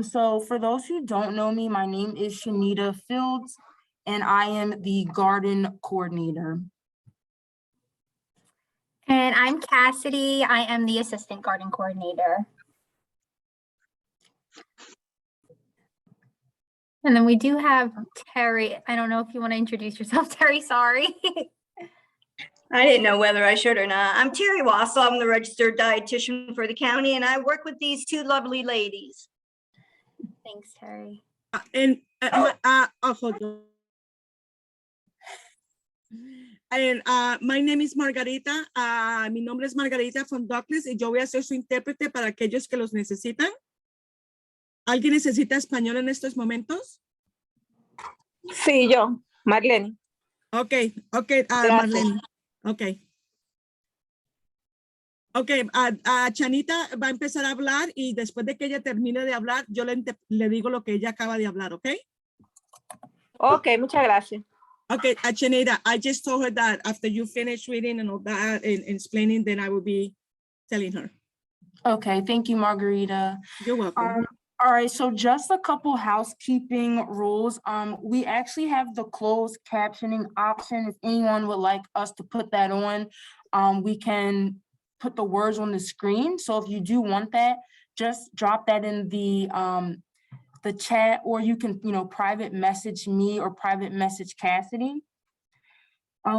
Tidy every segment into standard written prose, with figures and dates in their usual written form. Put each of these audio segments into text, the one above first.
So for those who don't know me, my name is Shanita Fields, and I am the garden coordinator. And I'm Cassidy. I am the assistant garden coordinator. And then we do have Terry. I don't know if you want to introduce yourself, Terry. Sorry. I didn't know whether I should or not. I'm Terry Wassel. I'm the registered dietitian for the county, and I work with these two lovely ladies. Thanks, Terry. Hold on. And my name is Margarita. Mi nombre es Margarita von Douglas y yo voy a ser su intérprete para aquellos que los necesitan. ¿Alguien necesita español en estos momentos? Sí, yo, Marlene. Ok, Marlene. Ok, Chanita va a empezar a hablar y después de que ella termine de hablar, yo le digo lo que ella acaba de hablar, ¿ok? Ok, muchas gracias. Okay, Chanita, I just told her that after you finish reading and all that and explaining, then I will be telling her. Okay, thank you, Margarita. You're welcome. All right, so just a couple housekeeping rules. We actually have the closed captioning option. If anyone would like us to put that on, we can put the words on the screen. So if you do want that, just drop that in the chat, or you can, private message me or private message Cassidy.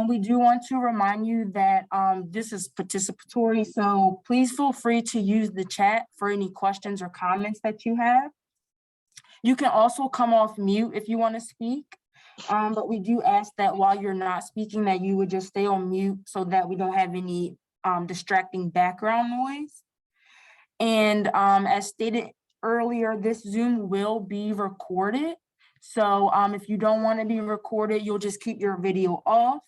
We do want to remind you that this is participatory, so please feel free to use the chat for any questions or comments that you have. You can also come off mute if you want to speak, but we do ask that while you're not speaking that you would just stay on mute so that we don't have any distracting background noise. And as stated earlier, this Zoom will be recorded. So if you don't want to be recorded, you'll just keep your video off.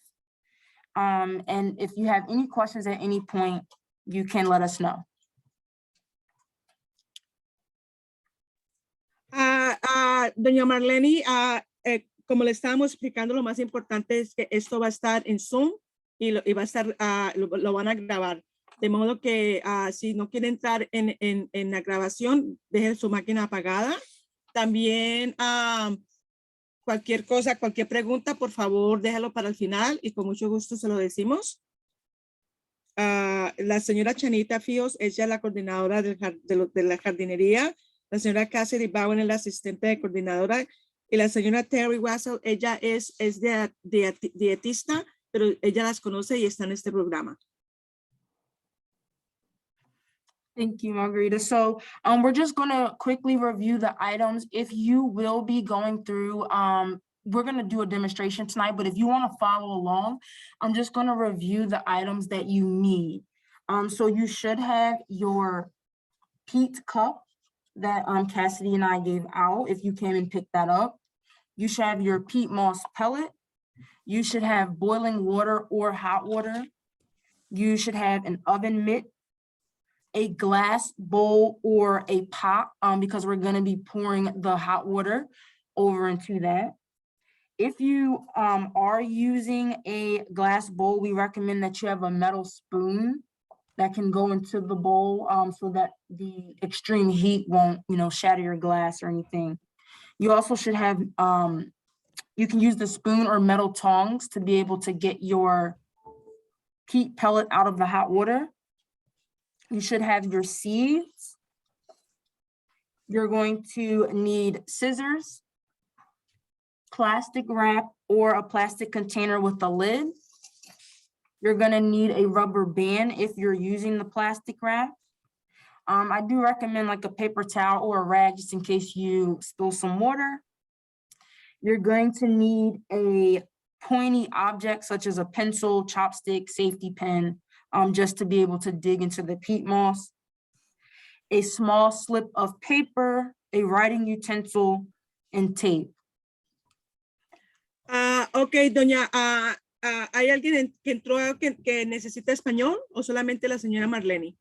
And if you have any questions at any point, you can let us know. Doña Marlene, como le estábamos explicando, lo más importante es que esto va a estar en Zoom y va a estar, lo van a grabar. De modo que si no quiere entrar en la grabación, deje su máquina apagada. También cualquier cosa, cualquier pregunta, por favor, déjalo para el final y con mucho gusto se lo decimos. La señora Chanita Fíos, ella es la coordinadora de la jardinería. La señora Cassidy Bowen es la asistente de coordinadora. Y la señora Terry Wassel, ella es dietista, pero ella las conoce y está en este programa. Thank you, Margarita. So we're just going to quickly review the items. If you will be going through, we're going to do a demonstration tonight, but if you want to follow along, I'm just going to review the items that you need. So you should have your peat cup that Cassidy and I gave out, if you came and picked that up. You should have your peat moss pellet. You should have boiling water or hot water. You should have an oven mitt, a glass bowl or a pot, because we're going to be pouring the hot water over into that. If you are using a glass bowl, we recommend that you have a metal spoon that can go into the bowl so that the extreme heat won't, shatter your glass or anything. You also should have, you can use the spoon or metal tongs to be able to get your peat pellet out of the hot water. You should have your seeds. You're going to need scissors, plastic wrap, or a plastic container with a lid. You're going to need a rubber band if you're using the plastic wrap. I do recommend like a paper towel or a rag just in case you spill some water. You're going to need a pointy object such as a pencil, chopstick, safety pin, just to be able to dig into the peat moss. A small slip of paper, a writing utensil, and tape. Ok, doña, ¿hay alguien que entró que necesita español o solamente la señora Marlene?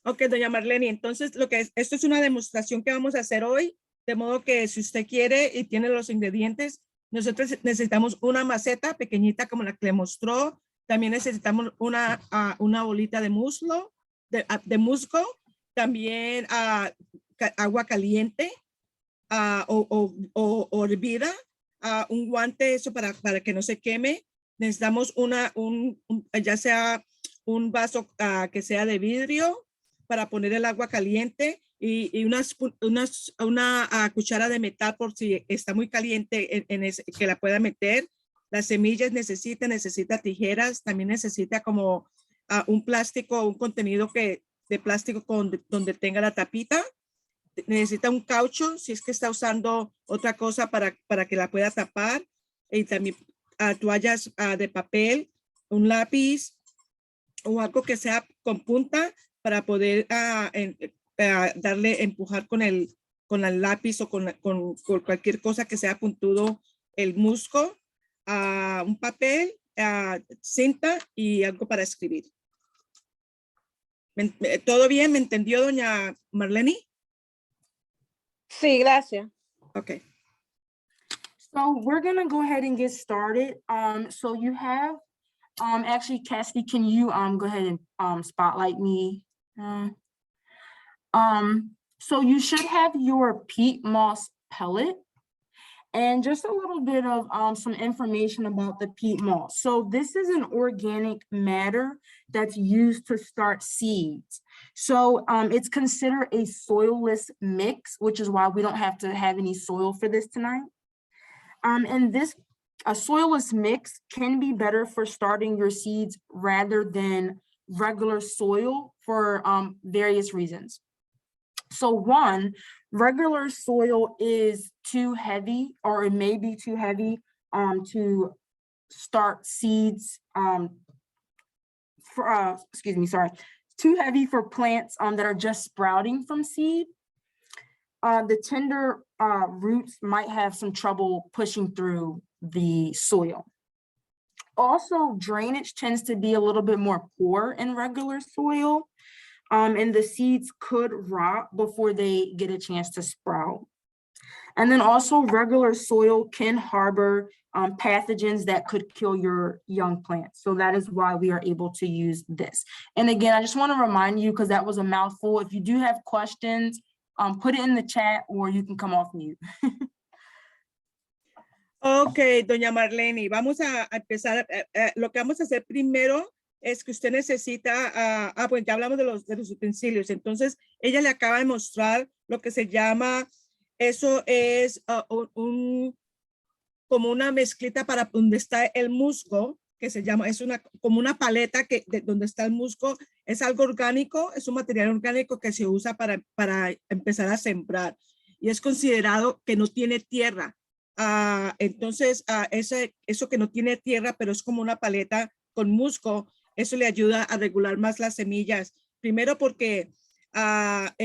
Ok, doña Marlene, entonces esto es una demostración que vamos a hacer hoy, de modo que si usted quiere y tiene los ingredientes, nosotros necesitamos una maceta pequeñita como la que le mostró. También necesitamos una bolita de musgo. También agua caliente o hervida, un guante, eso para que no se queme. Necesitamos ya sea un vaso que sea de vidrio para poner el agua caliente y una cuchara de metal por si está muy caliente que la pueda meter. Las semillas necesita tijeras, también necesita como un plástico, un contenido de plástico donde tenga la tapita. Necesita un caucho si es que está usando otra cosa para que la pueda tapar, y también toallas de papel, un lápiz o algo que sea con punta para poder empujar con el lápiz o con cualquier cosa que sea puntudo el musgo, un papel, cinta y algo para escribir. ¿Todo bien? ¿Me entendió, doña Marlene? Sí, gracias. Okay. So we're gonna go ahead and get started. So you have, actually, Cassidy, can you go ahead and spotlight me? So you should have your peat moss pellet and just a little bit of some information about the peat moss. So this is an organic matter that's used to start seeds. So it's considered a soilless mix, which is why we don't have to have any soil for this tonight. And a soilless mix can be better for starting your seeds rather than regular soil for various reasons. So one, regular soil is too heavy, or it may be too heavy to start seeds too heavy for plants that are just sprouting from seed. The tender roots might have some trouble pushing through the soil. Also, drainage tends to be a little bit more poor in regular soil, and the seeds could rot before they get a chance to sprout. And then also regular soil can harbor pathogens that could kill your young plants. So that is why we are able to use this. And again, I just want to remind you, because that was a mouthful, if you do have questions, put it in the chat or you can come off mute. Ok, doña Marlene, vamos a empezar. Lo que vamos a hacer primero es que usted necesita, pues ya hablamos de los utensilios. Entonces, ella le acaba de mostrar lo que se llama, eso es como una mezclita para donde está el musgo, que se llama, como una paleta donde está el musgo. Es algo orgánico, es un material orgánico que se usa para empezar a sembrar. Y es considerado que no tiene tierra. Entonces, eso que no tiene tierra, pero es como una paleta con musgo, eso le ayuda a regular más las semillas. Primero porque la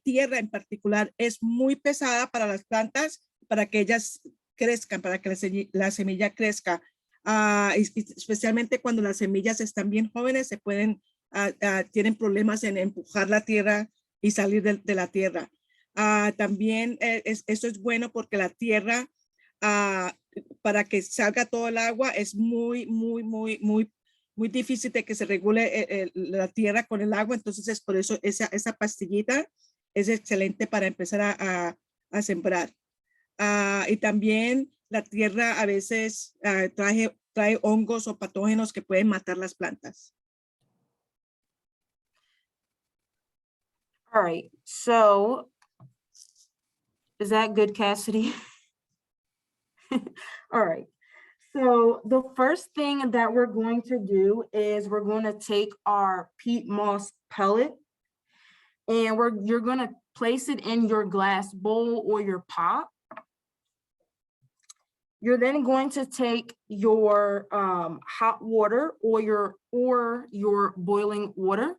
tierra en particular es muy pesada para las plantas, para que ellas crezcan, para que la semilla crezca. Especialmente cuando las semillas están bien jóvenes, tienen problemas en empujar la tierra y salir de la tierra. También eso es bueno porque la tierra, para que salga todo el agua, es muy difícil de que se regule la tierra con el agua. Entonces es por eso esa pastillita es excelente para empezar a sembrar. Y también la tierra a veces trae hongos o patógenos que pueden matar las plantas. All right, so is that good, Cassidy? All right, so the first thing that we're going to do is we're going to take our peat moss pellet and you're going to place it in your glass bowl or your pot. You're then going to take your hot water or your boiling water.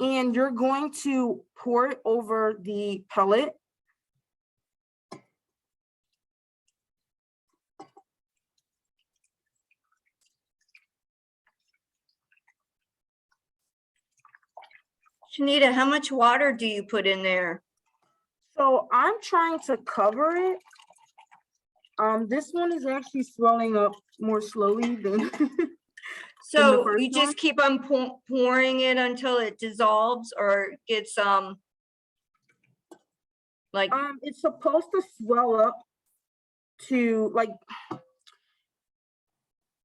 And you're going to pour it over the pellet. Shanita, how much water do you put in there? So I'm trying to cover it. This one is actually swelling up more slowly than, So first you just one? keep on pouring it until it dissolves or gets, like, It's supposed to swell up to like,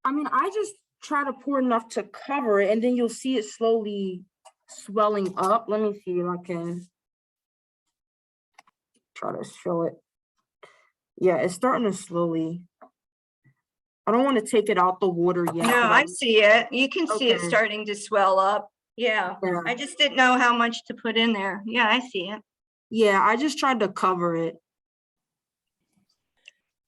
I mean, I just try to pour enough to cover it and then you'll see it slowly swelling up. Let me see if I can try to show it. Yeah, it's starting to slowly. I don't want to take it out the water yet. no, 'cause I see it. You can see it Okay. starting to swell up. Yeah, Yeah. I just didn't know how much to put in there. Yeah, I see it. Yeah, I just tried to cover it.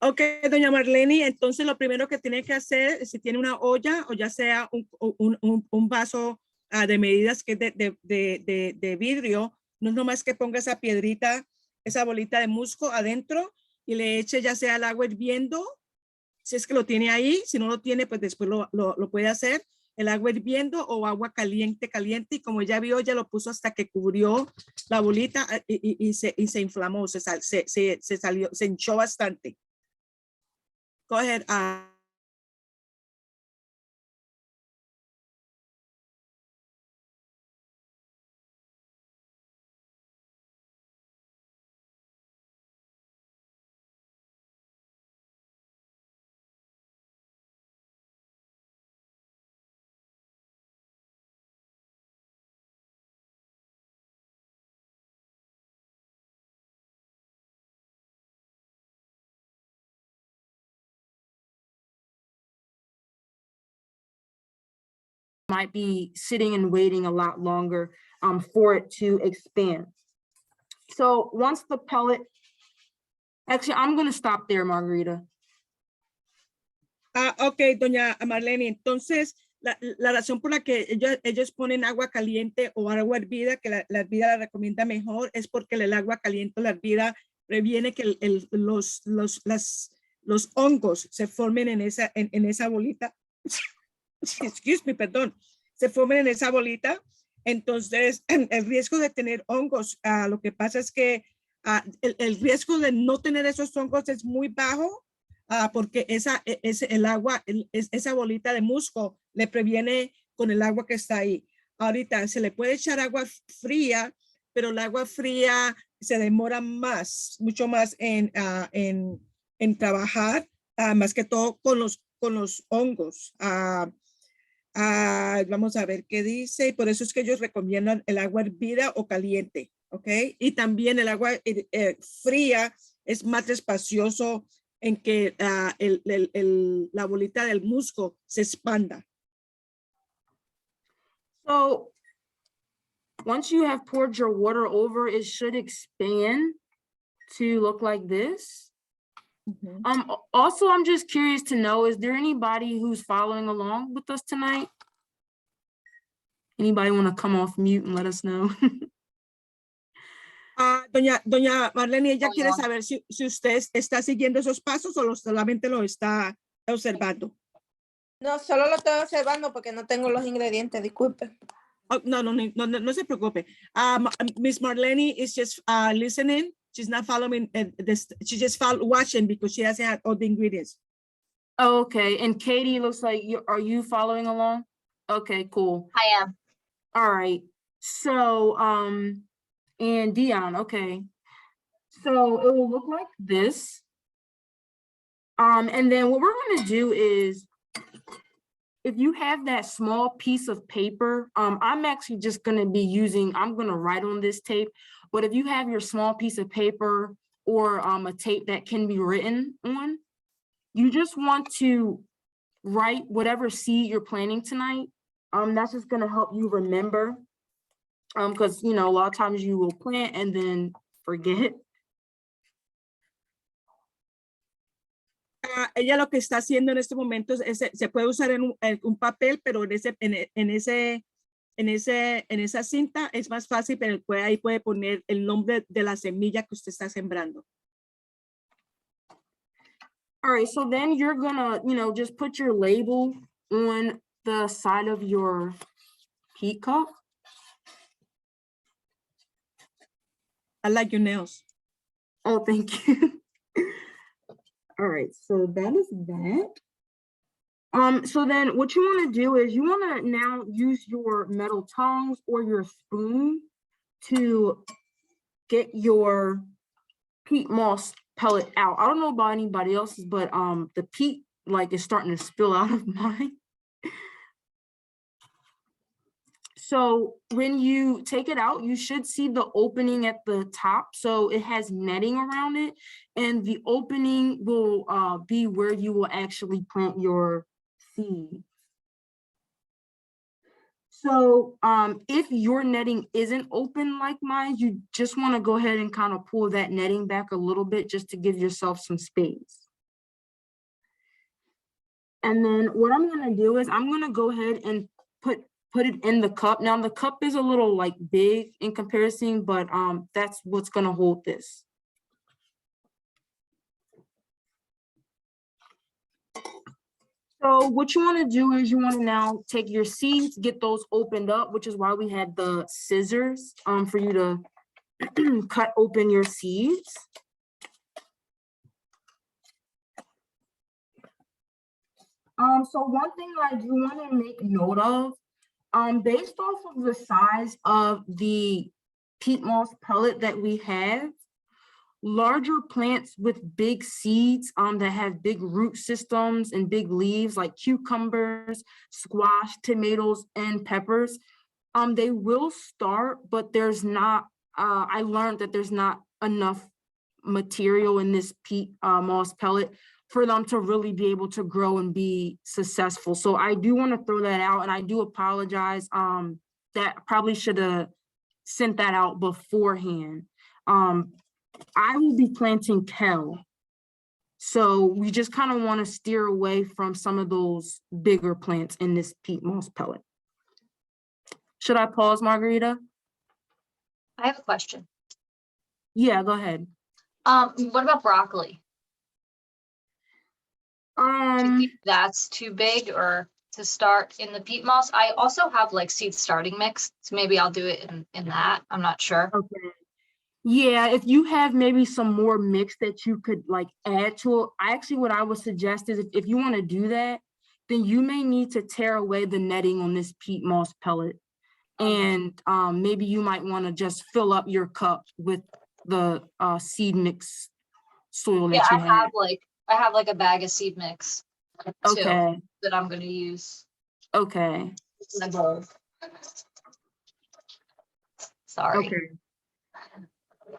Ok, doña Marlene, entonces lo primero que tiene que hacer, si tiene una olla o ya sea un vaso de medidas que es de vidrio, no es nomás que ponga esa piedrita, esa bolita de musgo adentro y le eche ya sea el agua hirviendo, si es que lo tiene ahí, si no lo tiene, pues después lo puede hacer, el agua hirviendo o agua caliente, y como ya vio, ya lo puso hasta que cubrió la bolita y se inflamó, se salió, se hinchó bastante. Go ahead. Might be sitting and waiting a lot longer for it to expand. So once the pellet, actually, I'm going to stop there, Margarita. Ok, doña Marlene, entonces la razón por la que ellos ponen agua caliente o agua hervida, que la hervida la recomienda mejor, es porque el agua caliente o la hervida previene que los hongos se formen en esa bolita. Excuse me, perdón, se formen en esa bolita. Entonces, el riesgo de tener hongos, lo que pasa es que el riesgo de no tener esos hongos es muy bajo, porque el agua, esa bolita de musgo le previene con el agua que está ahí. Ahorita se le puede echar agua fría, pero el agua fría se demora mucho más en trabajar, más que todo con los hongos. Vamos a ver qué dice, y por eso es que ellos recomiendan el agua hervida o caliente, ¿ok? Y también el agua fría es más espacioso en que la bolita del musgo se expanda. So once you have poured your water over, it should expand to look like this. Also, I'm just curious to know, is there anybody who's following along with us tonight? Anybody want to come off mute and let us know? Doña Marlene, ella quiere Hola. saber si usted está siguiendo esos pasos o solamente lo está observando. No, solo lo estoy observando porque no tengo los ingredientes, disculpe. Oh, no se preocupe. Miss Marlene is just listening. She's not following this. She just watching because she doesn't have all the ingredients. Oh, okay, and Katie, looks like are you following along? Okay, cool. I am. All right, so, and Dion, okay. So it will look like this. And then what we're gonna do is, if you have that small piece of paper, I'm actually just gonna be I'm gonna write on this tape, but if you have your small piece of paper or a tape that can be written on, you just want to write whatever seed you're planting tonight. That's just gonna help you remember. Because a lot of times you will plant and then forget. Ella lo que está haciendo en este momento es se puede usar en un papel, pero en esa cinta es más fácil, pero ahí puede poner el nombre de la semilla que usted está sembrando. All right, so then you're gonna, just put your label on the side of your peat cup. I like your nails. Oh, thank you. All right, so that is that. So then what you want to do is you want to now use your metal tongs or your spoon to get your peat moss pellet out. I don't know about anybody else's, but the peat like is starting to spill out of mine. So when you take it out, you should see the opening at the top. So it has netting around it, and the opening will be where you will actually plant your seed. So if your netting isn't open like mine, you just want to go ahead and kind of pull that netting back a little bit just to give yourself some space. And then what I'm going to do is I'm going to go ahead and put it in the cup. Now the cup is a little like big in comparison, but that's what's going to hold this. So what you want to do is you want to now take your seeds, get those opened up, which is why we had the scissors for you to cut open your seeds. So one thing I do want to make note of, based off of the size of the peat moss pellet that we have, larger plants with big seeds that have big root systems and big leaves like cucumbers, squash, tomatoes, and peppers, they will start, but there's not, I learned that there's not enough material in this peat moss pellet for them to really be able to grow and be successful. So I do want to throw that out, and I do apologize. That probably should have sent that out beforehand. I will be planting kale. So we just kind of want to steer away from some of those bigger plants in this peat moss pellet. Should I pause, Margarita? I have a question. Yeah, go ahead. What about broccoli? Do you think that's too big or to start in the peat moss? I also have like seed starting mix, so maybe I'll do it in that. I'm not sure. Okay. Yeah, if you have maybe some more mix that you could like add to it, actually what I would suggest is if you want to do that, then you may need to tear away the netting on this peat moss pellet. And maybe you might want to just fill up your cup with the seed mix soil Yeah, that you have. I have like a bag of seed mix too Okay, that I'm gonna use okay, in the bowl. Sorry. okay.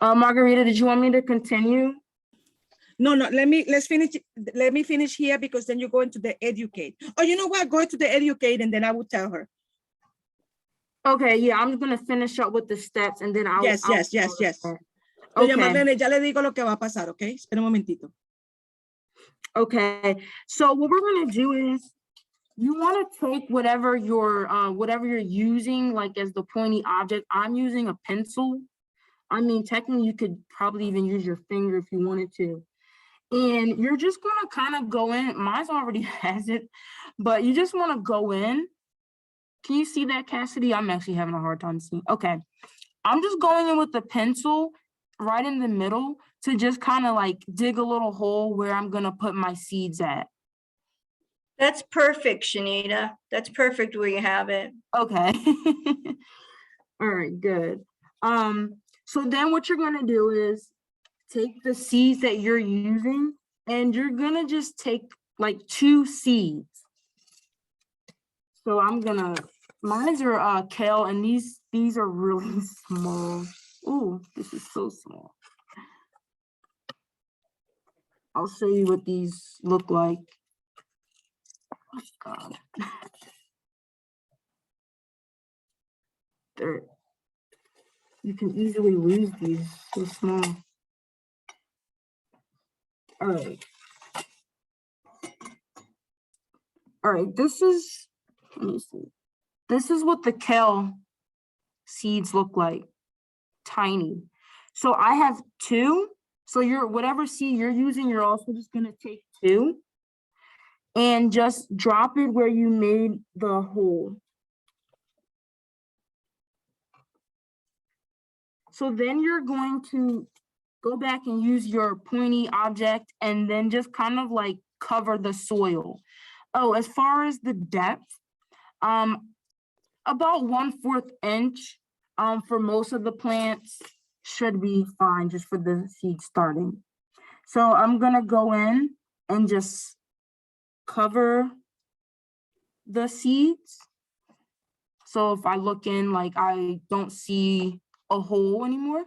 Margarita, did you want me to continue? No, let's finish. Let me finish here because then you go into the educate. Oh, you know what? Go to the educate and then I will tell her. Okay, yeah, I'm gonna finish up with the steps and then I'll. Yes. Doña Okay, Marlene, ya le digo lo que va a pasar, okay? Espera un momentito. okay. So what we're gonna do is you want to take whatever you're using, like as the pointy object. I'm using a pencil. I mean, technically you could probably even use your finger if you wanted to. And you're just gonna kind of go in. Mine's already has it, but you just want to go in. Can you see that, Cassidy? I'm actually having a hard time seeing. Okay. I'm just going in with the pencil right in the middle to just kind of like dig a little hole where I'm gonna put my seeds at. That's perfect, Shanita. That's perfect where you have it. Okay. All right, good. So then what you're gonna do is take the seeds that you're using and you're gonna just take like 2 seeds. So mine are kale, and these are really small. Ooh, this is so small. I'll show you what these look like. Oh, God. You can easily lose these, so small. All right. All right, let me see. This is what the kale seeds look like, tiny. So I have 2. So whatever seed you're using, you're also just gonna take 2 and just drop it where you made the hole. So then you're going to go back and use your pointy object and then just kind of like cover the soil. Oh, as far as the depth, about 1/4 inch, for most of the plants should be fine just for the seed starting. So I'm gonna go in and just cover the seeds. So if I look in, like, I don't see a hole anymore.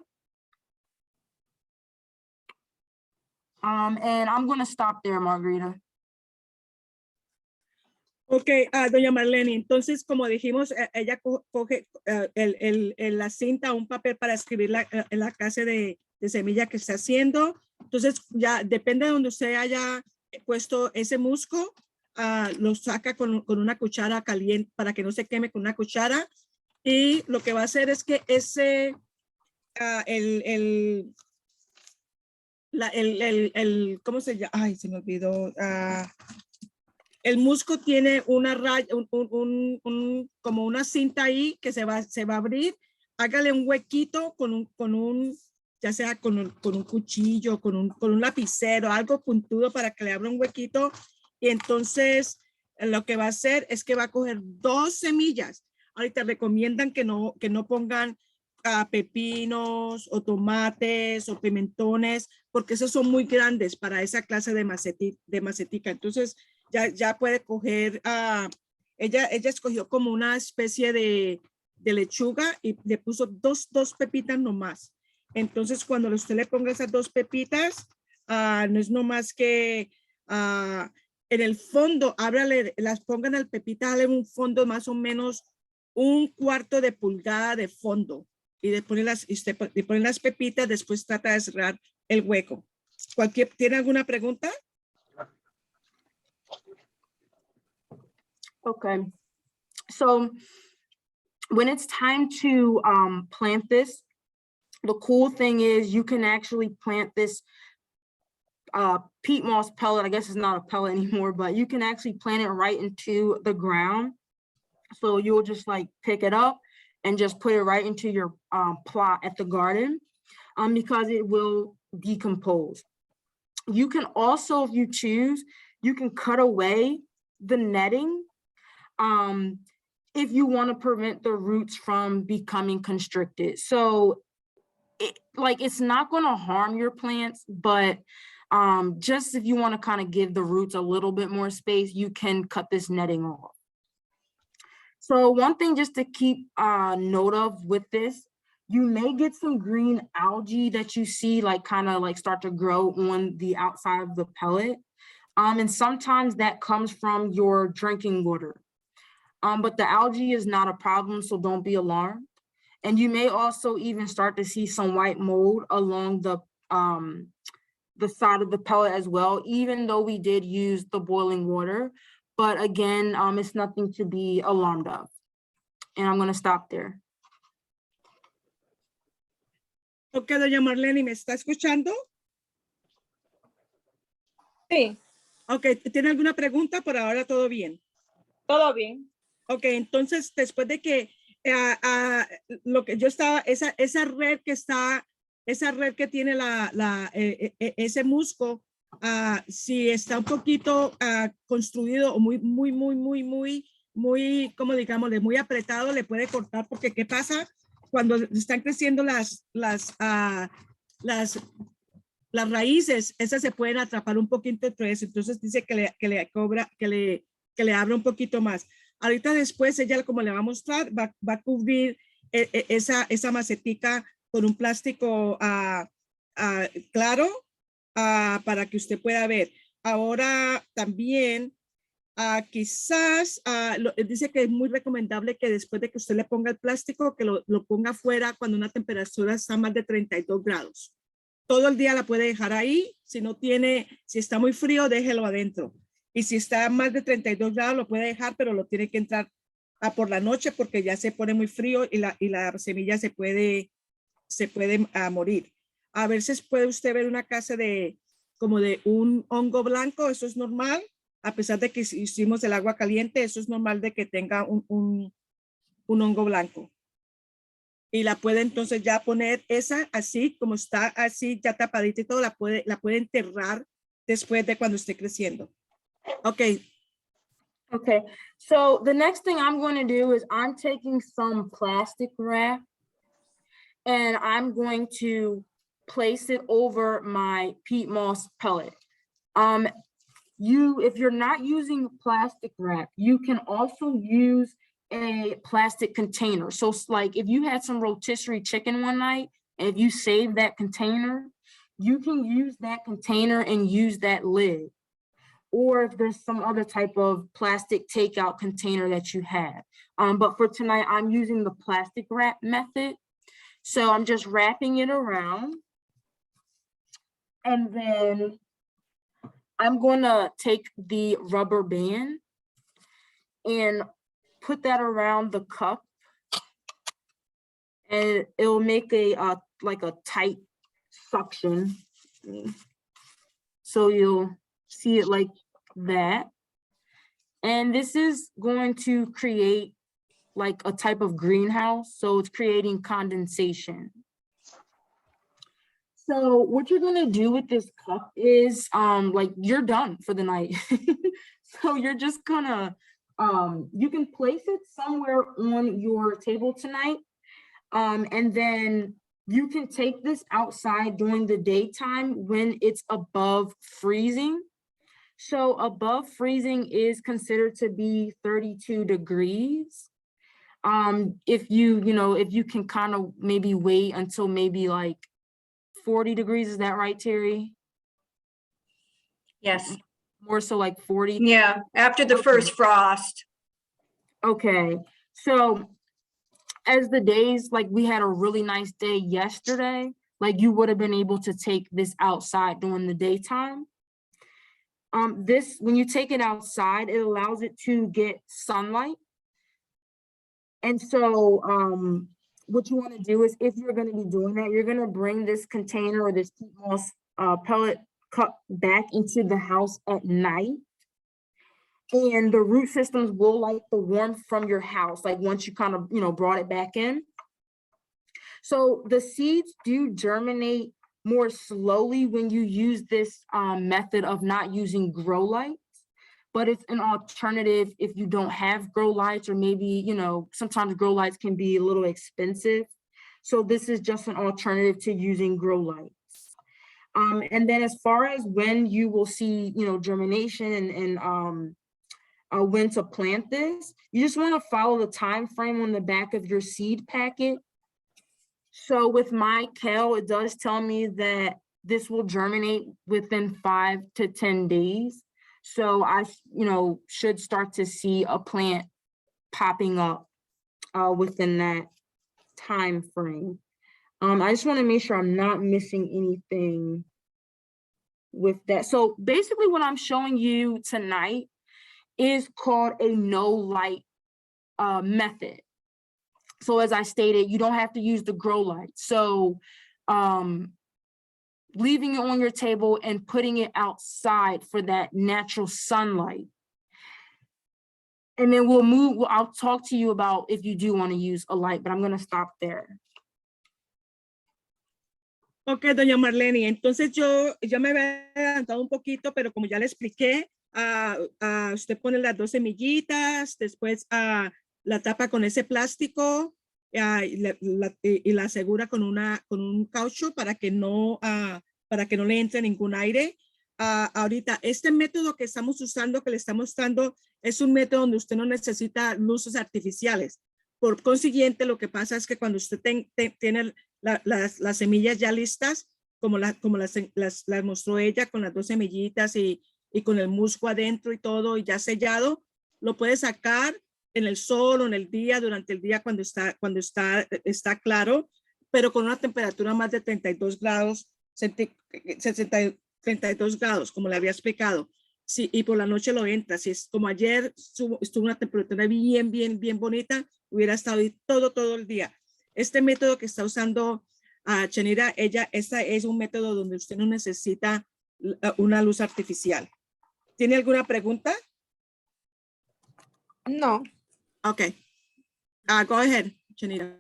And I'm gonna stop there, Margarita. Ok, doña Marlene, entonces, como dijimos, ella coge la cinta, un papel para escribir la clase de semilla que está haciendo. Entonces, ya depende de donde usted haya puesto ese musgo, lo saca con una cuchara caliente para que no se queme con una cuchara. Y lo que va a hacer es que ese, ¿cómo se llama? Ay, se me olvidó. El musgo tiene una raya, como una cinta ahí que se va a abrir. Hágale un huequito ya sea con un cuchillo, con un lapicero, algo puntudo para que le abra un huequito. Y entonces lo que va a hacer es que va a coger 2 semillas. Ahorita recomiendan que no pongan pepinos o tomates o pimentones, porque esos son muy grandes para esa clase de macetica. Entonces, ya puede coger, ella escogió como una especie de lechuga y le puso dos pepitas nomás. Entonces, cuando usted le ponga esas 2 pepitas, no es nomás que en el fondo, las pongan al pepita, en un fondo más o menos 1/4 de pulgada de fondo. Y le pone las pepitas, después trata de cerrar el hueco. ¿Tiene alguna pregunta? Okay, so when it's time to plant this, the cool thing is you can actually plant this peat moss pellet. I guess it's not a pellet anymore, but you can actually plant it right into the ground. So you'll just like pick it up and just put it right into your plot at the garden, because it will decompose. You can also, if you choose, you can cut away the netting if you want to prevent the roots from becoming constricted. So it's not going to harm your plants, but just if you want to kind of give the roots a little bit more space, you can cut this netting off. So one thing just to keep note of with this, you may get some green algae that you see kind of start to grow on the outside of the pellet. And sometimes that comes from your drinking water. But the algae is not a problem, so don't be alarmed. And you may also even start to see some white mold along the side of the pellet as well, even though we did use the boiling water. But again, it's nothing to be alarmed of. And I'm going to stop there. Ok, doña Marlene, ¿me está escuchando? Sí, Ok, ¿tiene alguna pregunta? Por ahora todo bien. todo bien. Ok, entonces después de que lo que yo estaba, esa red que tiene ese musgo, si está un poquito construido o muy, como digamos, muy apretado, le puede cortar, porque ¿qué pasa? Cuando están creciendo las raíces, esas se pueden atrapar un poquito entre eso. Entonces dice que le abra un poquito más. Ahorita después ella, como le va a mostrar, va a cubrir esa macetica con un plástico claro para que usted pueda ver. Ahora también quizás dice que es muy recomendable que después de que usted le ponga el plástico, que lo ponga afuera cuando una temperatura está más de 32 grados. Todo el día la puede dejar ahí. Si está muy frío, déjelo adentro. Y si está más de 32 grados, lo puede dejar, pero lo tiene que entrar por la noche porque ya se pone muy frío y la semilla se puede morir. A veces puede usted ver una casa como de un hongo blanco, eso es normal. A pesar de que hicimos el agua caliente, eso es normal de que tenga un hongo blanco. Y la puede entonces ya poner esa así, como está así ya tapadita y todo, la puede enterrar después de cuando esté creciendo. Ok, Okay, so the next thing I'm going to do is I'm taking some plastic wrap and I'm going to place it over my peat moss pellet. If you're not using plastic wrap, you can also use a plastic container. So like if you had some rotisserie chicken one night, and if you save that container, you can use that container and use that lid. Or if there's some other type of plastic takeout container that you have. But for tonight, I'm using the plastic wrap method. So I'm just wrapping it around. And then I'm going to take the rubber band and put that around the cup. And it'll make a like a tight suction. So you'll see it like that. And this is going to create like a type of greenhouse. So it's creating condensation. So what you're gonna do with this cup is like you're done for the night. So you're just gonna, you can place it somewhere on your table tonight. And then you can take this outside during the daytime when it's above freezing. So above freezing is considered to be 32 degrees. If you can kind of maybe wait until maybe like 40 degrees, is that right, Terry? Yes. More so like 40? Yeah, after the Okay. first frost. Okay, so as the days, like we had a really nice day yesterday, like you would have been able to take this outside during the daytime. When you take it outside, it allows it to get sunlight. And so what you want to do is, if you're going to be doing that, you're going to bring this container or this peat moss pellet cup back into the house at night. And the root systems will like the warmth from your house, like once you kind of, brought it back in. So the seeds do germinate more slowly when you use this method of not using grow lights. But it's an alternative if you don't have grow lights, or maybe, sometimes grow lights can be a little expensive. So this is just an alternative to using grow lights. And then as far as when you will see, germination and when to plant this, you just want to follow the time frame on the back of your seed packet. So with my kale, it does tell me that this will germinate within 5 to 10 days. So I, should start to see a plant popping up within that time frame. I just want to make sure I'm not missing anything with that. So basically what I'm showing you tonight is called a no light method. So as I stated, you don't have to use the grow light. So leaving it on your table and putting it outside for that natural sunlight. And then I'll talk to you about if you do want to use a light, but I'm going to stop there. Ok, doña Marlene, entonces yo ya me había adelantado un poquito, pero como ya le expliqué, usted pone las 2 semillitas, después la tapa con ese plástico y la asegura con un caucho para que no le entre ningún aire. Ahorita, este método que estamos usando, que le estamos dando, es un método donde usted no necesita luces artificiales. Por consiguiente, lo que pasa es que cuando usted tiene las semillas ya listas, como las mostró ella, con las 2 semillitas y con el musgo adentro y todo, y ya sellado, lo puede sacar en el sol o en el día, durante el día cuando está claro, pero con una temperatura más de 32 grados, 32 grados, como le había explicado. Sí, y por la noche lo entra. Si es como ayer, estuvo una temperatura bien bonita, hubiera estado ahí todo el día. Este método que está usando Chanira, este es un método donde usted no necesita una luz artificial. ¿Tiene alguna pregunta? No. Okay. Go ahead, Chanira.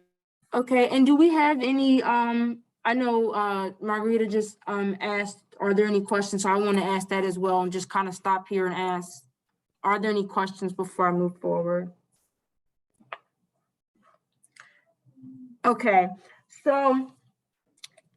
Okay, and do we have any, I know Margarita just asked, are there any questions? So I want to ask that as well and just kind of stop here and ask. Are there any questions before I move forward? Okay, so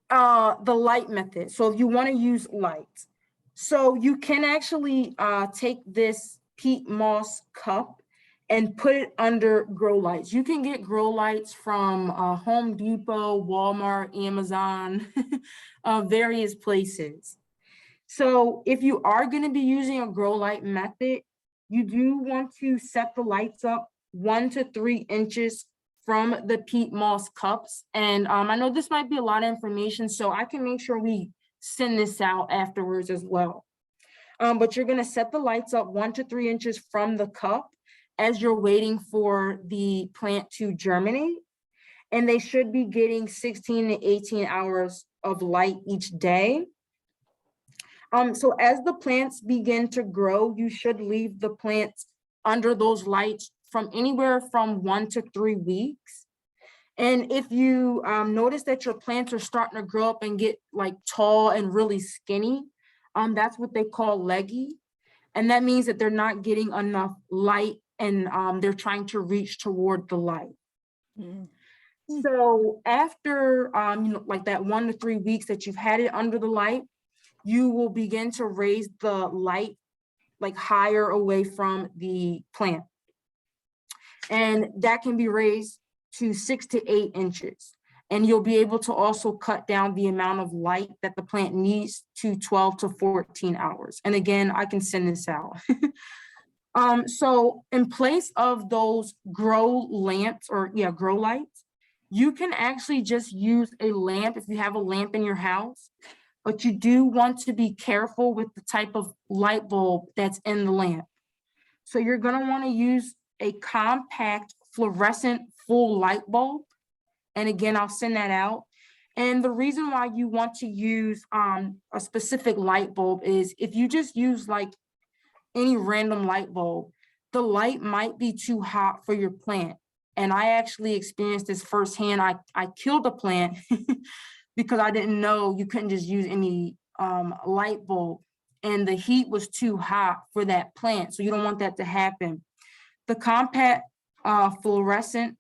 the light method. So if you want to use light, so you can actually take this peat moss cup and put it under grow lights. You can get grow lights from Home Depot, Walmart, Amazon, various places. So if you are going to be using a grow light method, you do want to set the lights up 1 to 3 inches from the peat moss cups. And I know this might be a lot of information, so I can make sure we send this out afterwards as well. But you're going to set the lights up 1 to 3 inches from the cup as you're waiting for the plant to germinate. And they should be getting 16 to 18 hours of light each day. So as the plants begin to grow, you should leave the plants under those lights from anywhere from 1 to 3 weeks. And if you notice that your plants are starting to grow up and get like tall and really skinny, that's what they call leggy. And that means that they're not getting enough light and they're trying to reach toward the light. So after like that 1 to 3 weeks that you've had it under the light, you will begin to raise the light like higher away from the plant. And that can be raised to 6 to 8 inches. And you'll be able to also cut down the amount of light that the plant needs to 12 to 14 hours. And again, I can send this out. So in place of those grow lamps or grow lights, you can actually just use a lamp if you have a lamp in your house. But you do want to be careful with the type of light bulb that's in the lamp. So you're going to want to use a compact fluorescent full light bulb. And again, I'll send that out. And the reason why you want to use a specific light bulb is if you just use like any random light bulb, the light might be too hot for your plant. And I actually experienced this firsthand. I killed a plant because I didn't know you couldn't just use any light bulb, and the heat was too hot for that plant. So you don't want that to happen. The compact fluorescent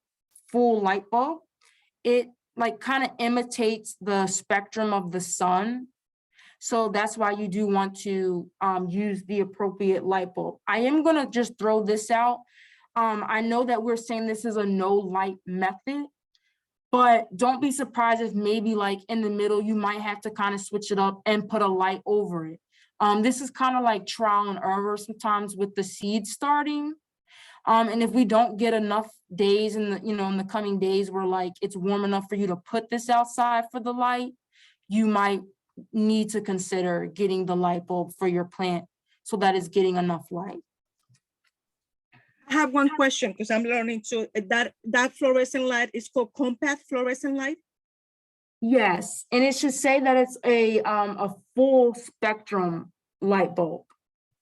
full light bulb, it like kind of imitates the spectrum of the sun. So that's why you do want to use the appropriate light bulb. I am gonna just throw this out. I know that we're saying this is a no light method, but don't be surprised if maybe like in the middle, you might have to kind of switch it up and put a light over it. This is kind of like trial and error sometimes with the seed starting. And if we don't get enough days in the, in the coming days where like it's warm enough for you to put this outside for the light, you might need to consider getting the light bulb for your plant so that it's getting enough light. I have one question because I'm learning too. That fluorescent light is called compact fluorescent light? Yes, and it should say that it's a full spectrum light bulb.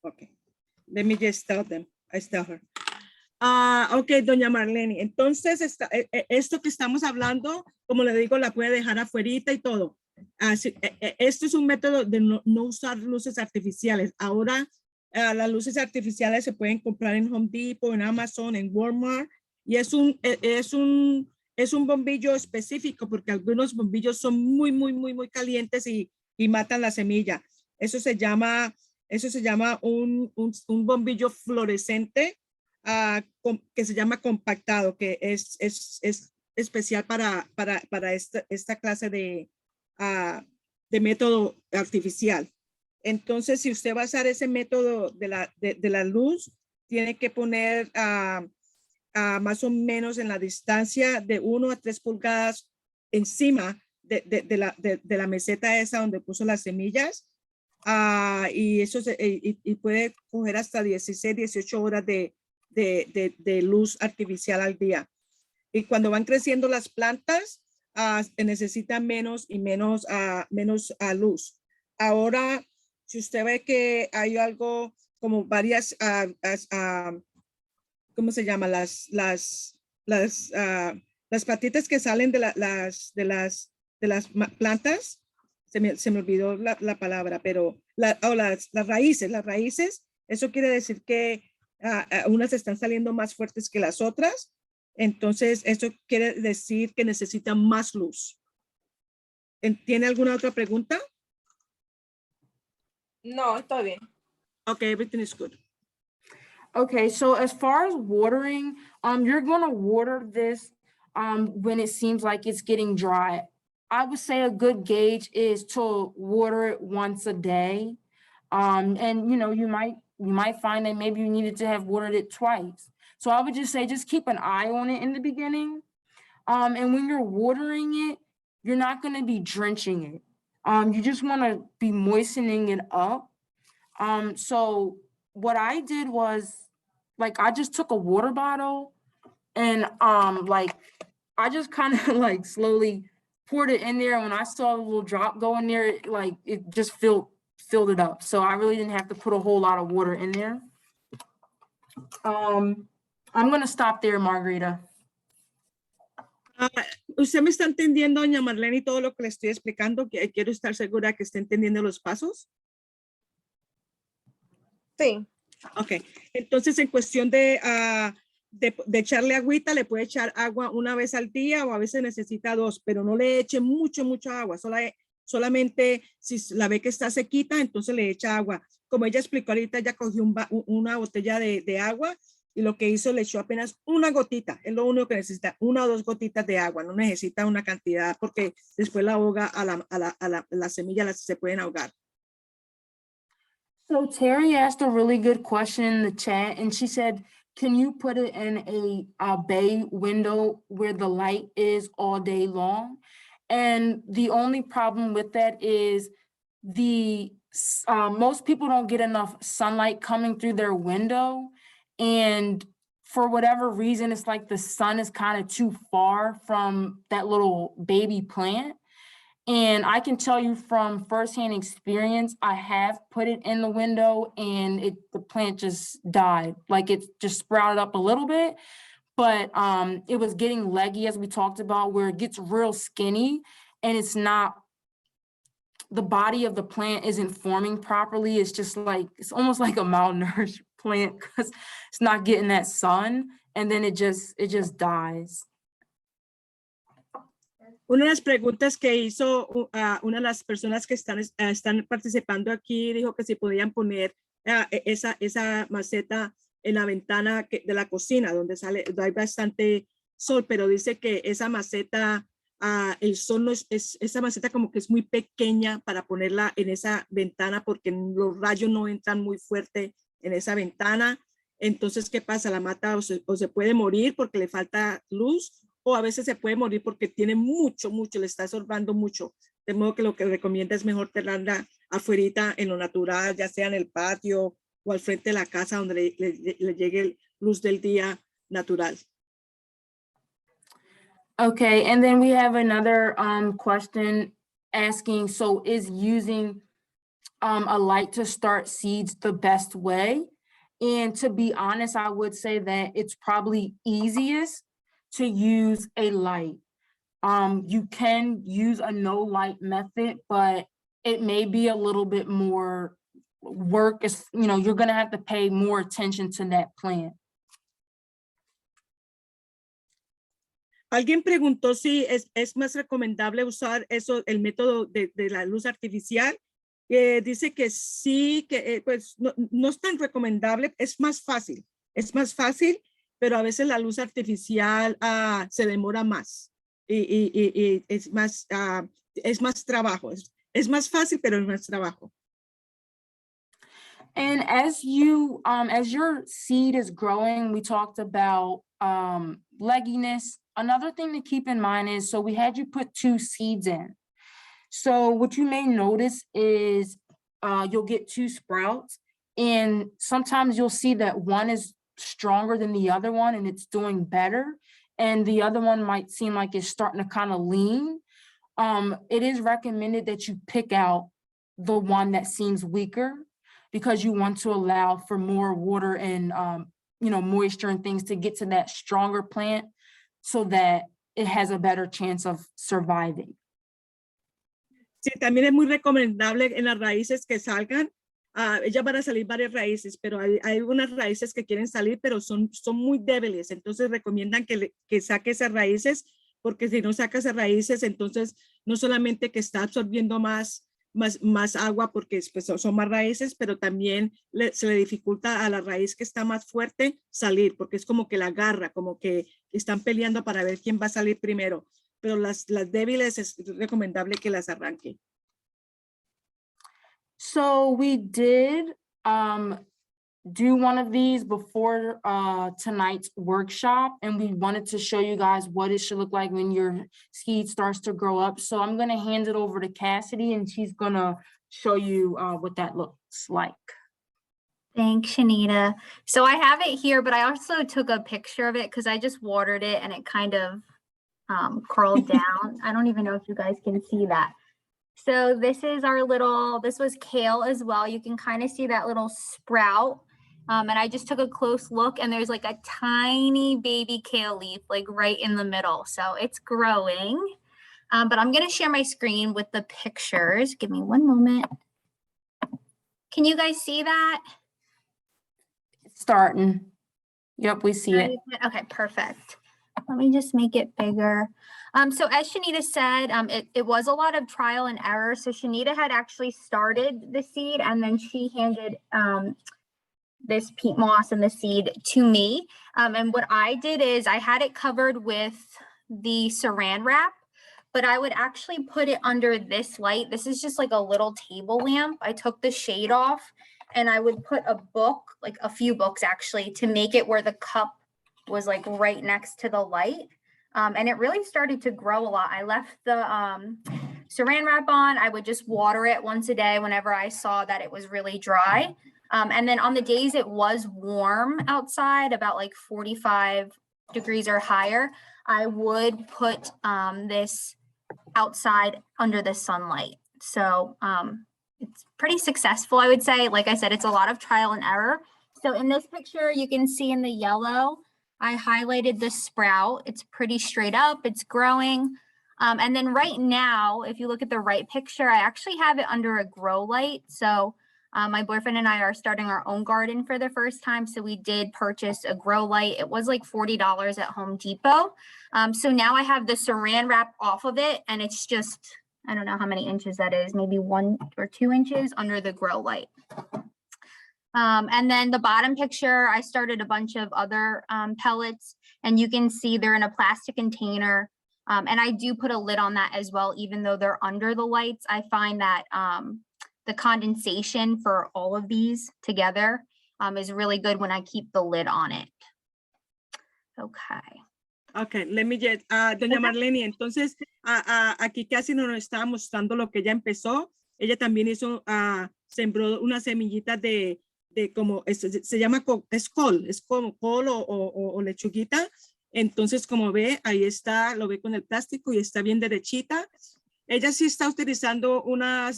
Okay, let me just tell them. I tell her. Ok, doña Marlene, entonces esto que estamos hablando, como le digo, la puede dejar afuerita y todo. Esto es un método de no usar luces artificiales. Ahora las luces artificiales se pueden comprar en Home Depot, en Amazon, en Walmart, y es un bombillo específico porque algunos bombillos son muy calientes y matan la semilla. Eso se llama un bombillo fluorescente que se llama compactado, que es especial para esta clase de método artificial. Entonces, si usted va a usar ese método de la luz, tiene que poner más o menos en la distancia de 1 a 3 pulgadas encima de la meseta esa donde puso las semillas. Y eso y puede coger hasta 16, 18 horas de luz artificial al día. Y cuando van creciendo las plantas, necesitan menos y menos luz. Ahora, si usted ve que hay algo como varias, ¿cómo se llama? Las patitas que salen de las plantas, se me olvidó la palabra, pero las raíces, eso quiere decir que unas están saliendo más fuertes que las otras. Entonces, eso quiere decir que necesitan más luz. ¿Tiene alguna otra pregunta? No, estoy bien. Okay, everything is good. Okay, so as far as watering, you're gonna water this when it seems like it's getting dry. I would say a good gauge is to water it once a day. And you know, you might find that maybe you needed to have watered it twice. So I would just say, just keep an eye on it in the beginning. And when you're watering it, you're not gonna be drenching it. You just wanna be moistening it up. So what I did was, like, I just took a water bottle and like I just kind of like slowly poured it in there. And when I saw the little drop go in there, it just filled it up. So I really didn't have to put a whole lot of water in there. I'm gonna stop there, Margarita. ¿Usted me está entendiendo, doña Marlene, todo lo que le estoy explicando? Quiero estar segura que esté entendiendo los pasos. Sí. Ok, entonces en cuestión de echarle agüita, le puede echar agua una vez al día o a veces necesita dos, pero no le eche mucho agua, solamente si la ve que está sequita, entonces le echa agua. Como ella explicó ahorita, ella cogió una botella de agua y lo que hizo, le echó apenas una gotita, es lo único que necesita, 1 o 2 gotitas de agua, no necesita una cantidad porque después la ahoga la semilla, se pueden ahogar. So Terry asked a really good question in the chat, and she said, can you put it in a bay window where the light is all day long? And the only problem with that is most people don't get enough sunlight coming through their window. And for whatever reason, it's like the sun is kind of too far from that little baby plant. And I can tell you from firsthand experience, I have put it in the window and the plant just died. Like it just sprouted up a little bit, but it was getting leggy, as we talked about, where it gets real skinny and it's not, the body of the plant isn't forming properly. It's just like, it's almost like a malnourished plant because it's not getting that sun, and then it just dies. Una de las preguntas que hizo una de las personas que están participando aquí, dijo que si podían poner esa maceta en la ventana de la cocina, donde hay bastante sol, pero dice que esa maceta, el sol no esa maceta como que es muy pequeña para ponerla en esa ventana porque los rayos no entran muy fuerte en esa ventana. Entonces, ¿qué pasa? La mata o se puede morir porque le falta luz, o a veces se puede morir porque tiene mucho, le está absorbiendo mucho. De modo que lo que recomienda es mejor tenerla afuera en lo natural, ya sea en el patio o al frente de la casa donde le llegue luz del día natural. Okay, and then we have another question asking, so is using a light to start seeds the best way? And to be honest, I would say that it's probably easiest to use a light. You can use a no light method, but it may be a little bit more work. You're gonna have to pay more attention to that plant. Alguien preguntó si es más recomendable usar el método de la luz artificial. Dice que sí, que pues no es tan recomendable, es más fácil, pero a veces la luz artificial se demora más y es más trabajo. Es más fácil, pero es más trabajo. And as your seed is growing, we talked about legginess. Another thing to keep in mind is, so we had you put 2 seeds in. So what you may notice is you'll get 2 sprouts, and sometimes you'll see that one is stronger than the other one and it's doing better, and the other one might seem like it's starting to kind of lean. It is recommended that you pick out the one that seems weaker, because you want to allow for more water and moisture and things to get to that stronger plant so that it has a better chance of surviving. Sí, también es muy recomendable en las raíces que salgan ellas van a salir varias raíces, pero hay unas raíces que quieren salir, pero son muy débiles. Entonces recomiendan que saque esas raíces, porque si no saca esas raíces, entonces no solamente que está absorbiendo más agua porque pues, son más raíces, pero también se le dificulta a la raíz que está más fuerte salir, porque es como que la agarra, como que están peleando para ver quién va a salir primero. Pero las débiles es recomendable que las arranque. So we did do one of these before tonight's workshop, and we wanted to show you guys what it should look like when your seed starts to grow up. So I'm gonna hand it over to Cassidy, and she's gonna show you what that looks like. Thanks, Shanita. So I have it here, but I also took a picture of it because I just watered it and it kind of curled down. I don't even know if you guys can see that. So this is this was kale as well. You can kind of see that little sprout. And I just took a close look and there's like a tiny baby kale leaf like right in the middle. So it's growing. But I'm going to share my screen with the pictures. Give me one moment. Can you guys see that? It's starting. Yep, we see it. Okay, perfect. Let me just make it bigger. So as Shanita said, it was a lot of trial and error. So Shanita had actually started the seed and then she handed this peat moss and the seed to me. And what I did is I had it covered with the saran wrap, but I would actually put it under this light. This is just like a little table lamp. I took the shade off and I would put a book, like a few books actually, to make it where the cup was like right next to the light. And it really started to grow a lot. I left the saran wrap on. I would just water it once a day whenever I saw that it was really dry. And then on the days it was warm outside, about like 45 degrees or higher, I would put this outside under the sunlight. So it's pretty successful, I would say. Like I said, it's a lot of trial and error. So in this picture, you can see in the yellow, I highlighted the sprout. It's pretty straight up, it's growing. And then right now, if you look at the right picture, I actually have it under a grow light. So my boyfriend and I are starting our own garden for the first time. So we did purchase a grow light. It was like $40 at Home Depot. So now I have the saran wrap off of it and it's just, I don't know how many inches that is, maybe 1 or 2 inches under the grow light. And then the bottom picture, I started a bunch of other pellets and you can see they're in a plastic container. And I do put a lid on that as well, even though they're under the lights. I find that the condensation for all of these together is really good when I keep the lid on it. Okay. Okay, let me get, doña Marlene, entonces aquí casi nos estaba mostrando lo que ella empezó. Ella también hizo, sembró unas semillitas de como, se llama, es como col o lechuguita. Entonces, como ve, ahí está, lo ve con el plástico y está bien derechita. Ella sí está utilizando una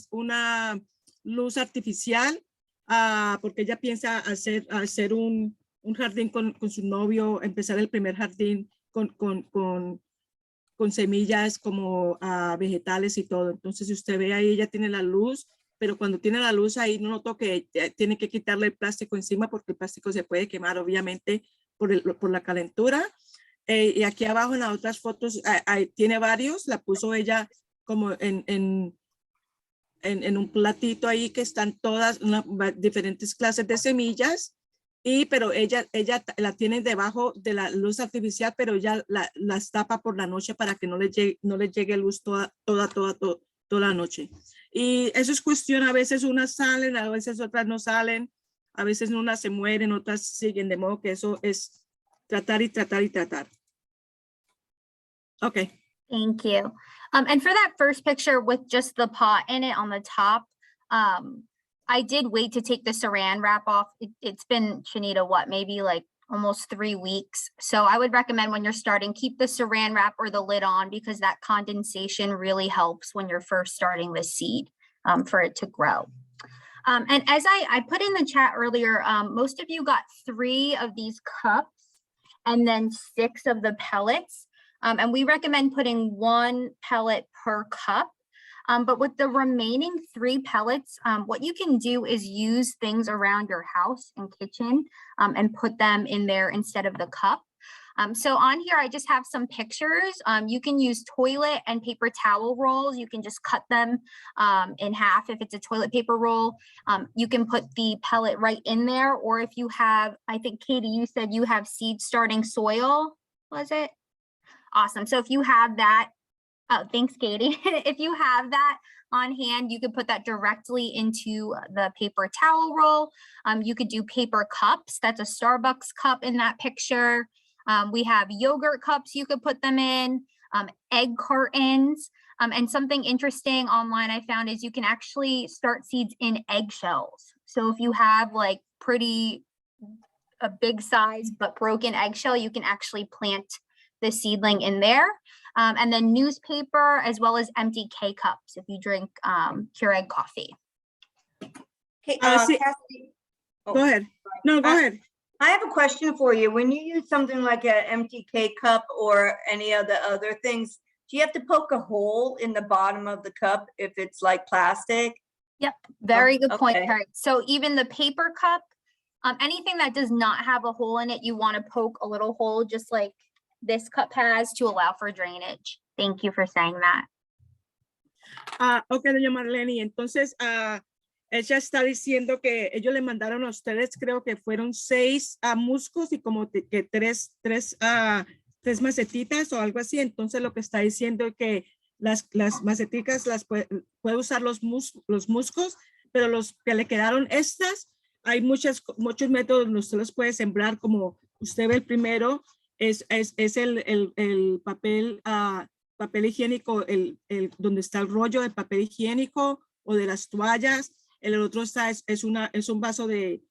luz artificial porque ella piensa hacer un jardín con su novio, empezar el primer jardín con semillas como vegetales y todo. Entonces, si usted ve ahí, ella tiene la luz, pero cuando tiene la luz ahí, no noto que tiene que quitarle el plástico encima porque el plástico se puede quemar, obviamente, por la calentura. Y aquí abajo en las otras fotos tiene varios, la puso ella como en un platito ahí que están todas diferentes clases de semillas. Pero ella la tiene debajo de la luz artificial, pero ella las tapa por la noche para que no le llegue luz toda la noche. Y eso es cuestión, a veces unas salen, a veces otras no salen, a veces unas se mueren, otras siguen, de modo que eso es tratar y tratar y tratar. Okay. Thank you. And for that first picture with just the pot in it on the top, I did wait to take the saran wrap off. It's been, Shanita, what, maybe like almost 3 weeks. So I would recommend when you're starting, keep the saran wrap or the lid on because that condensation really helps when you're first starting the seed for it to grow. And as I put in the chat earlier, most of you got 3 of these cups and then 6 of the pellets. And we recommend putting 1 pellet per cup. But with the remaining 3 pellets, what you can do is use things around your house and kitchen and put them in there instead of the cup. So on here, I just have some pictures. You can use toilet and paper towel rolls. You can just cut them in half if it's a toilet paper roll. You can put the pellet right in there, or if you have, I think, Katie, you said you have seed starting soil, was it? Awesome. So if you have that, oh, thanks, Katie. If you have that on hand, you could put that directly into the paper towel roll. You could do paper cups. That's a Starbucks cup in that picture. We have yogurt cups you could put them in, egg cartons, and something interesting online I found is you can actually start seeds in eggshells. So if you have like a big size but broken eggshell, you can actually plant the seedling in there. And then newspaper as well as empty K-cups if you drink Keurig coffee. Okay, see- Cassidy, Go ahead. No, go ahead. I have a question for you. When you use something like an empty K-cup or any of the other things, do you have to poke a hole in the bottom of the cup if it's like plastic? Yep, very good point, okay. Karen. So even the paper cup, anything that does not have a hole in it, you want to poke a little hole just like this cup has to allow for drainage. Thank you for saying that. Ok, doña Marlene, entonces ella está diciendo que ellos le mandaron a ustedes, creo que fueron 6 musgos y como que tres macetitas o algo así. Entonces lo que está diciendo es que las macetitas las puede usar los musgos, pero los que le quedaron estas, hay muchos métodos donde usted los puede sembrar, como usted ve el primero, es el papel, papel higiénico, donde está el rollo de papel higiénico o de las toallas. El otro es un vaso de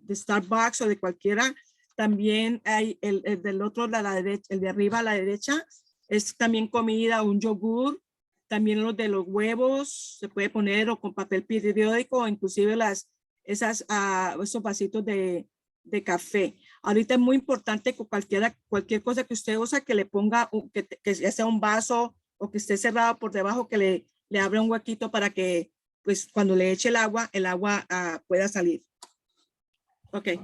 Starbucks o de cualquiera. También hay el del otro, a la derecha, el de arriba a la derecha, es también comida, un yogur. También los de los huevos se puede poner o con papel periódico o inclusive esos vasitos de café. Ahorita es muy importante que cualquier cosa que usted usa que le ponga, que ya sea un vaso o que esté cerrado por debajo, que le abra un huequito para que pues cuando le eche el agua pueda salir. Okay.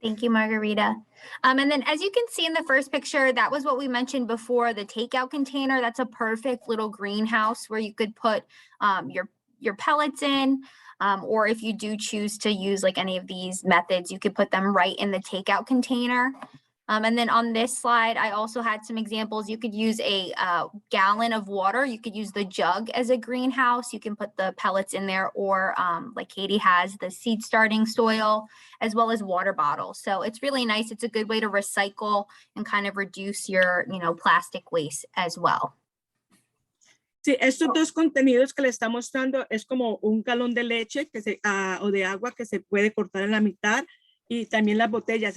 Thank you, Margarita. And then as you can see in the first picture, that was what we mentioned before, the takeout container. That's a perfect little greenhouse where you could put your pellets in, or if you do choose to use like any of these methods, you could put them right in the takeout container. And then on this slide, I also had some examples. You could use a gallon of water. You could use the jug as a greenhouse. You can put the pellets in there, or like Katie has, the seed starting soil, as well as water bottles. So it's really nice. It's a good way to recycle and kind of reduce your, plastic waste as well. Sí, estos dos contenidos que le está mostrando es como un galón de leche o de agua que se puede cortar en la mitad. Y también las botellas.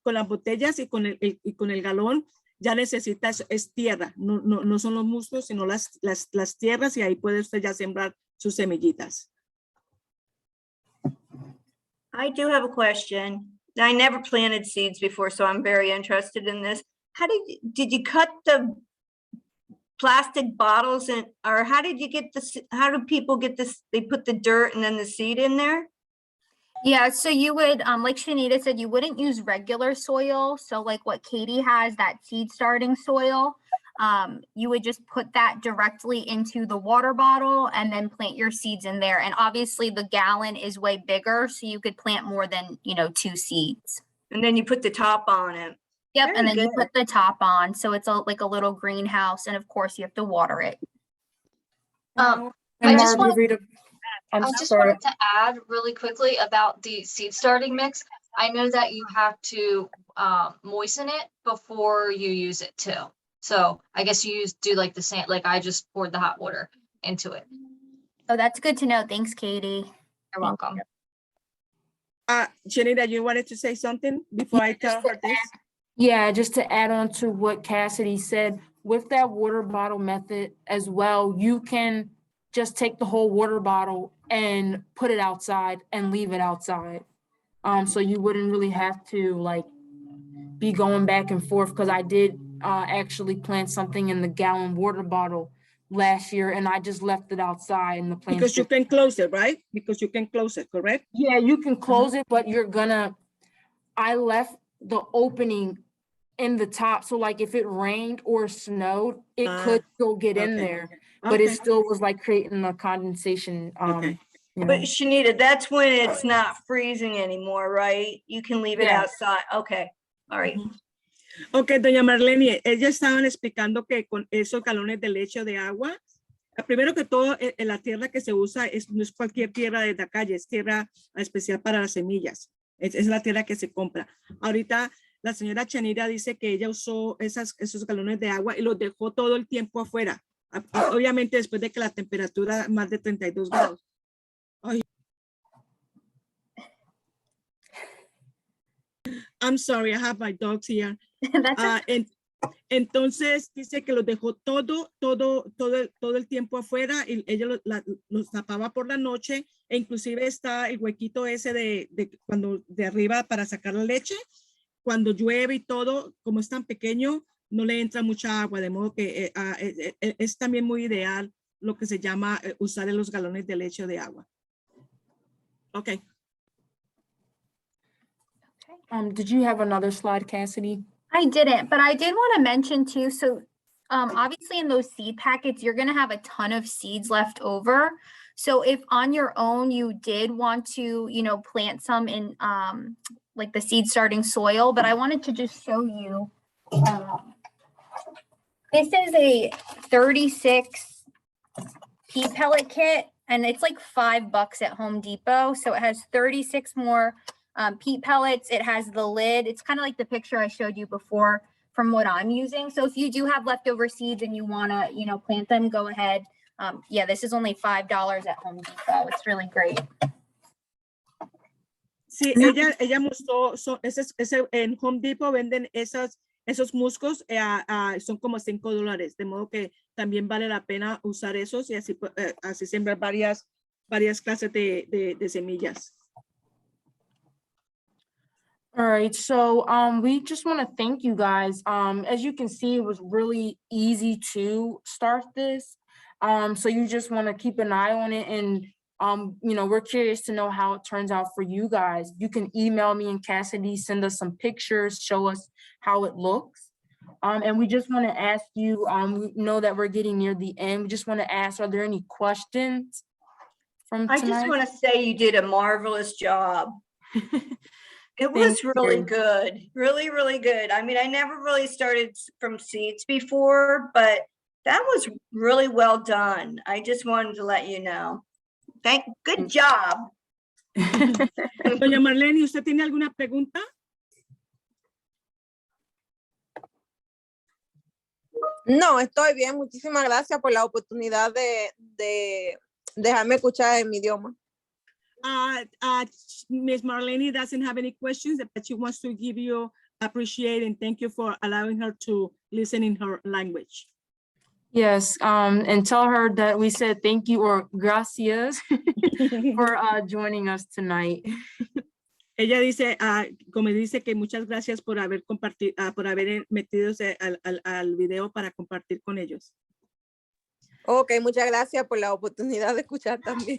Con las botellas y con el galón ya necesita es tierra. No son los musgos, sino las tierras, y ahí puede usted ya sembrar sus semillitas. I do have a question. I never planted seeds before, so I'm very interested in this. How did you cut the plastic bottles in, or how do people get this? They put the dirt and then the seed in there? Yeah, so you would, like Shanita said, you wouldn't use regular soil. So like what Katie has, that seed starting soil, you would just put that directly into the water bottle and then plant your seeds in there. And obviously the gallon is way bigger, so you could plant more than, 2 seeds. And then you put the top on it. Yep, Very and then you good. put the top on. So it's like a little greenhouse, and of course you have to water it. And I just wanted- Margarita, I just wanted to add really quickly about the seed starting mix. I know that you have to moisten it before you use it too. So I guess you do like the same, like I just poured the hot water into it. Oh, that's good to know. Thanks, Katie. You're welcome. Shanita, you wanted to say something before I tell her this? Yeah, just to add on to what Cassidy said, with that water bottle method as well, you can just take the whole water bottle and put it outside and leave it outside. So you wouldn't really have to like be going back and forth, because I did actually plant something in the gallon water bottle last year and I just left it outside in the plants. Because you can close it, right? Because you can close it, correct? Yeah, you can close it, but I left the opening in the top. So like if it rained or snowed, it could still get in okay. there, but it Okay. still was like creating a condensation. Okay. You But know. Shanita, that's when it's not freezing anymore, right? You can leave it Yes. outside. Okay, all right. Ok, doña Marlene, ellas estaban explicando que con esos galones de leche de agua, primero que todo, la tierra que se usa no es cualquier tierra de la calle, es tierra especial para las semillas. Es la tierra que se compra. Ahorita la señora Chanira dice que ella usó esos galones de agua y los dejó todo el tiempo afuera. Obviamente después de que la temperatura más de 32 grados. Ay. I'm sorry, I have my dogs here. That's Entonces dice que los dejó todo el tiempo afuera y ella los tapaba por la noche e inclusive está el huequito ese de arriba para sacar la leche. Cuando llueve y todo, como es tan pequeño, no le entra mucha agua, de modo que es también muy ideal lo que se llama usar en los galones de leche o de agua. Okay. Did you have another slide, Cassidy? I didn't, but I did want to mention too, so obviously in those seed packets, you're going to have a ton of seeds left over. So if on your own you did want to, plant some in like the seed starting soil, but I wanted to just show you. This is a 36 pea pellet kit and it's like $5 at Home Depot. So it has 36 more peat pellets. It has the lid. It's kind of like the picture I showed you before from what I'm using. So if you do have leftover seeds and you want to, plant them, go ahead. Yeah, this is only $5 at Home Depot. It's really great. Sí, ella mostró, en Home Depot venden esos musgos, son como $5, de modo que también vale la pena usar esos y así sembrar varias clases de semillas. All right, so we just want to thank you guys. As you can see, it was really easy to start this. So you just want to keep an eye on it and we're curious to know how it turns out for you guys. You can email me and Cassidy, send us some pictures, show us how it looks. And we just want to ask you, we know that we're getting near the end. We just want to ask, are there any questions from tonight? I just want to say you did a marvelous job. It was really good, really, really good. I mean, I never really started from seeds before, but that was really well done. I just wanted to let you know. Good job. Doña Marlene, ¿usted tiene alguna pregunta? No, estoy bien. Muchísimas gracias por la oportunidad de dejarme escuchar en mi idioma. Miss Marlene doesn't have any questions, but she wants to give you appreciate and thank you for allowing her to listen in her language. Yes, and tell her that we said thank you or gracias for joining us tonight. Ella dice, como dice que muchas gracias por haber compartido, por haber metidos al video para compartir con ellos. Ok, muchas gracias por la oportunidad de escuchar también.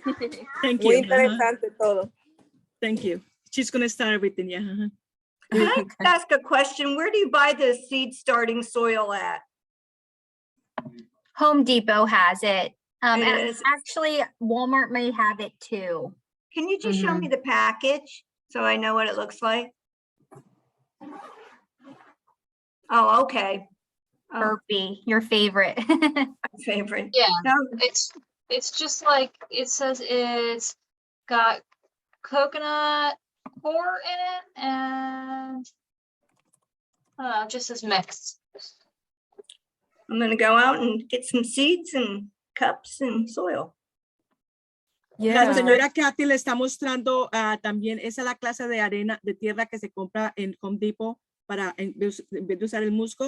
Thank Muy you. interesante todo. Thank you. She's going to start everything, yeah. Can I ask a question? Where do you buy the seed starting soil at? Home Depot has it. And is. actually, Walmart may have it too. Can you just show me the package so I know what it looks like? Oh, okay. Oh, Burpee, your favorite. my favorite. Yeah, No, it's just like, it says it's got coconut core in it and it just says mixed. I'm gonna go out and get some seeds and cups and soil. La Yeah, señora Kathy le está mostrando también, esa es la clase de arena, de tierra que se compra en Home Depot para, en vez de usar el musgo,